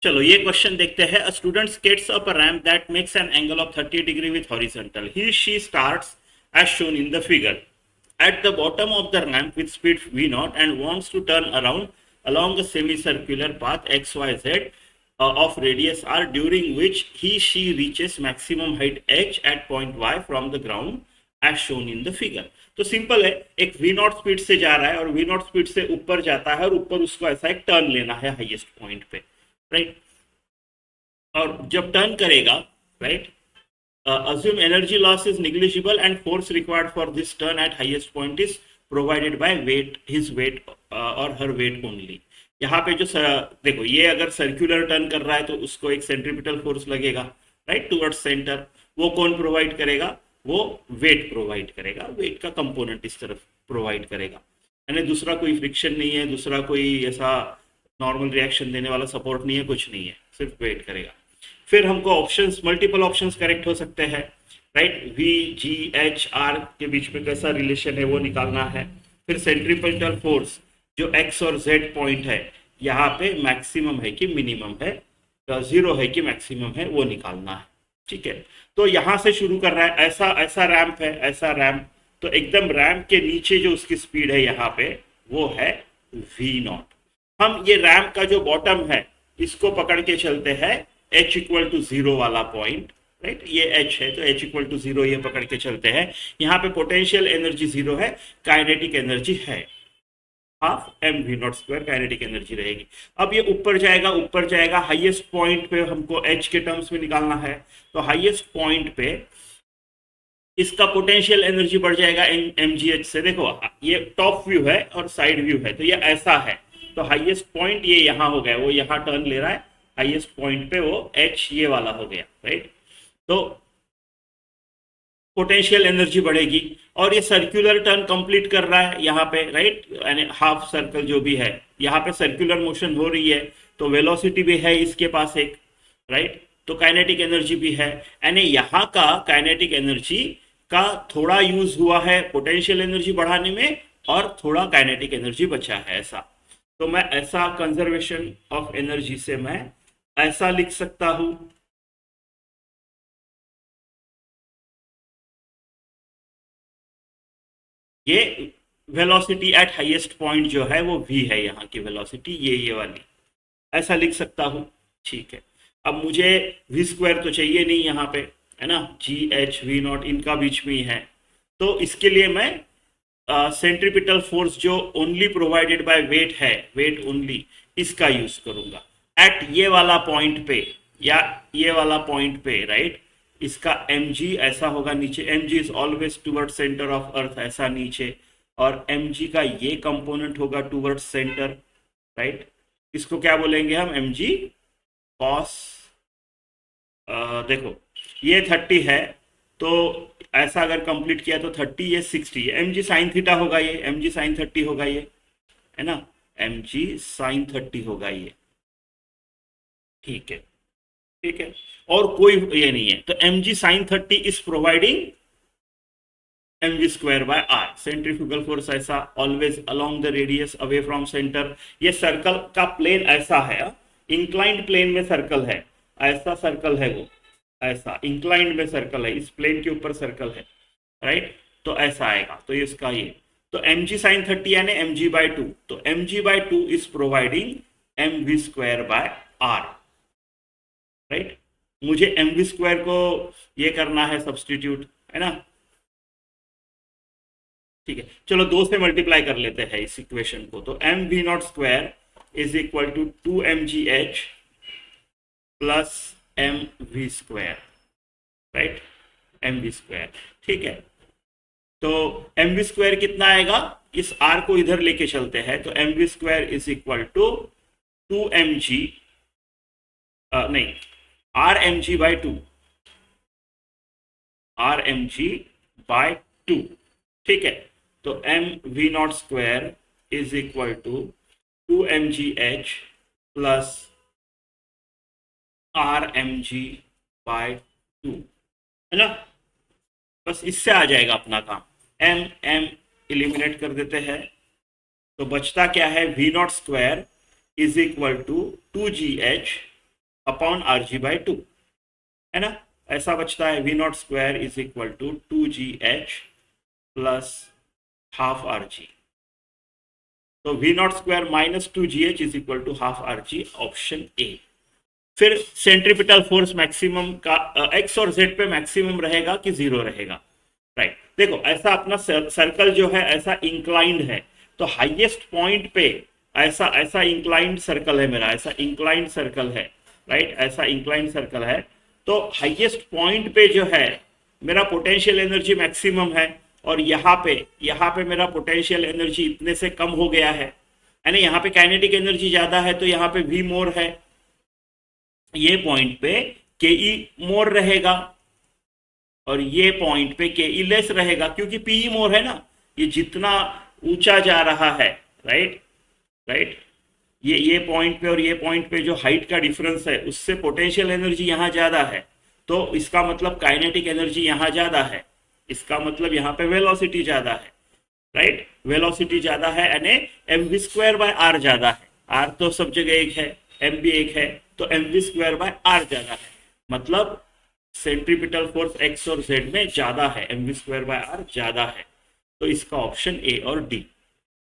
चलो ये क्वेश्चन देखते हैं. A student skates up a ramp that makes an angle of 30 degree with horizontal. He she starts as shown in the figure at the bottom of the ramp with speed v0 and wants to turn around along a semicircular path xyz of radius r, during which he she reaches maximum height h at point y from the ground as shown in the figure. तो simple है, एक v not speed से जा रहा है और v not speed से ऊपर जाता है और ऊपर उसको ऐसा एक टर्न लेना है हाईएस्ट पॉइंट पे, राइट. और जब टर्न करेगा, right, assume energy loss is negligible and force required for this turn at highest point is provided by weight, his weight or her weight only. यहाँ पे जो देखो, ये अगर सर्कुलर टर्न कर रहा है तो उसको एक सेंट्रीपिटल फोर्स लगेगा, राइट, टुवर्ड्स सेंटर. वो कौन प्रोवाइड करेगा? वो वेट प्रोवाइड करेगा. वेट का कंपोनेंट इस तरफ प्रोवाइड करेगा, यानी दूसरा कोई फ्रिक्शन नहीं है, दूसरा कोई ऐसा नॉर्मल रिएक्शन देने वाला सपोर्ट नहीं है, कुछ नहीं है, सिर्फ वेट करेगा. फिर हमको ऑप्शंस, मल्टीपल ऑप्शंस करेक्ट हो सकते हैं, right. We ji H R के बीच में कैसा रिलेशन है वो निकालना है. फिर सेंट्रीपिटल फोर्स जो एक्स और जेड पॉइंट है, यहाँ पे मैक्सिमम है कि मिनिमम है, जीरो है कि मैक्सिमम है, वो निकालना है. ठीक है, तो यहाँ से शुरू कर रहा है. ऐसा ऐसा रैम्प है, ऐसा रैम्प, तो एकदम रैम्प के नीचे जो उसकी स्पीड है यहाँ पे वो है वी नॉट. हम ये रैम्प का जो बॉटम है इसको पकड़ के चलते हैं h इक्वल टू जीरो वाला पॉइंट, राइट. ये h है तो h इक्वल टू जीरो ये पकड़ के चलते हैं. यहाँ पे पोटेंशियल एनर्जी जीरो है, काइनेटिक एनर्जी है half m v naught square kinetic energy रहेगी. अब ये ऊपर जाएगा, ऊपर जाएगा, हाईएस्ट पॉइंट पे हमको h के टर्म्स में निकालना है. तो हाईएस्ट पॉइंट पे इसका पोटेंशियल एनर्जी बढ़ जाएगा एम जी एच से. देखो ये टॉप व्यू है और साइड व्यू है, तो ये ऐसा है. तो हाईएस्ट पॉइंट ये यहाँ हो गया, वो यहाँ टर्न ले रहा है, हाईएस्ट पॉइंट पे वो एच ये वाला हो गया, राइट. तो पोटेंशियल एनर्जी बढ़ेगी और ये सर्कुलर टर्न कंप्लीट कर रहा है यहाँ पे, राइट, यानी हाफ सर्कल जो भी है, यहाँ पे सर्कुलर मोशन हो रही है, तो वेलोसिटी भी है इसके पास एक, राइट. तो काइनेटिक एनर्जी भी है, यानी यहाँ का काइनेटिक एनर्जी का थोड़ा यूज हुआ है पोटेंशियल एनर्जी बढ़ाने में और थोड़ा काइनेटिक एनर्जी बचा है, ऐसा. तो मैं ऐसा कंजर्वेशन ऑफ एनर्जी से मैं ऐसा लिख सकता हूं. ये वेलोसिटी एट हाईएस्ट पॉइंट जो है वो v है, यहाँ की वेलोसिटी ये वाली, ऐसा लिख सकता हूं. ठीक है, अब मुझे v स्क्वायर तो चाहिए नहीं यहाँ पे, है ना. जी एच वी नॉट इनका बीच में ही है, तो इसके लिए मैं सेंट्रीपिटल फोर्स जो ओनली प्रोवाइडेड बाय वेट है, वेट ओनली, इसका यूज करूंगा एट ये वाला पॉइंट पे या ये वाला पॉइंट पे, राइट. इसका mg ऐसा होगा नीचे, mg is always toward centre of earth, ऐसा नीचे, और mg का ये कंपोनेंट होगा टूवर्ड सेंटर, राइट. इसको क्या बोलेंगे हम? mg कॉस, देखो ये 30 है, तो ऐसा अगर कंप्लीट किया तो 30, ये 60 है, mg साइन थीटा होगा, ये mg साइन 30 होगा, ये है ना, mg साइन 30 होगा ये. ठीक है, ठीक है, और कोई ये नहीं है. तो mg sine 30 is providing mv square by r. Centrifugal force ऐसा, always along the radius away from centre. ये सर्कल का प्लेन ऐसा है, इंक्लाइंड प्लेन में सर्कल है, ऐसा सर्कल है वो, ऐसा इंक्लाइंड में सर्कल है, इस प्लेन के ऊपर सर्कल है, राइट. तो ऐसा आएगा, तो इसका ये, तो mg साइन 30 यानी mg बाय 2, तो mg by 2 is providing mv square by r, right. मुझे mv स्क्वायर को ये करना है सब्सटीट्यूट, है ना. ठीक है, चलो 2 से मल्टीप्लाई कर लेते हैं इस इक्वेशन को. तो m v naught square is equal to 2mgh plus m v square, right, m v square. ठीक है, तो एम वी स्क्वायर कितना आएगा? इस r को इधर लेके चलते हैं, तो m v square is equal to 2mg, नहीं, r m g by 2, r m g by 2. ठीक है, तो m v naught square is equal to 2mgh plus r m g by 2, है ना. बस इससे आ जाएगा अपना काम. एम एम इलिमिनेट कर देते हैं, तो बचता क्या है? V naught square is equal to 2gh upon R G by two, है ना। ऐसा बचता है v naught square is equal to 2gh plus half R G. तो v naught square minus 2gh is equal to half R G, option A. फिर centripetal force maximum का X और Z पे मैक्सिमम रहेगा कि जीरो रहेगा, right. देखो ऐसा अपना सर्कल जो है ऐसा इंक्लाइंड है, तो हाईएस्ट पॉइंट पे ऐसा ऐसा इंक्लाइंड सर्कल है मेरा, ऐसा इंक्लाइंड सर्कल है, राइट, ऐसा इंक्लाइंड सर्कल है। तो हाईएस्ट पॉइंट पे जो है मेरा पोटेंशियल एनर्जी मैक्सिमम है, और यहाँ पे मेरा पोटेंशियल एनर्जी इतने से कम हो गया है, यानी यहाँ पे काइनेटिक एनर्जी ज्यादा है तो यहाँ पे वी मोर है, ये पॉइंट पे के ई मोर रहेगा, और ये पॉइंट पे के ई लेस रहेगा, क्योंकि पी ई मोर है ना, ये जितना ऊंचा जा रहा है, राइट राइट, ये पॉइंट पे और ये पॉइंट पे जो हाइट का डिफरेंस है उससे पोटेंशियल एनर्जी यहाँ ज्यादा है, तो इसका मतलब काइनेटिक एनर्जी यहाँ ज्यादा है, इसका मतलब यहाँ पे वेलोसिटी ज्यादा है, राइट, वेलोसिटी ज्यादा है, यानी m v square by r ज्यादा है। आर तो सब जगह एक है, एम भी एक है, तो m v square by r ज्यादा है, मतलब सेंट्रीपिटल फोर्स एक्स और जेड में ज्यादा है, m v square by r ज्यादा है। तो इसका ऑप्शन ए और डी।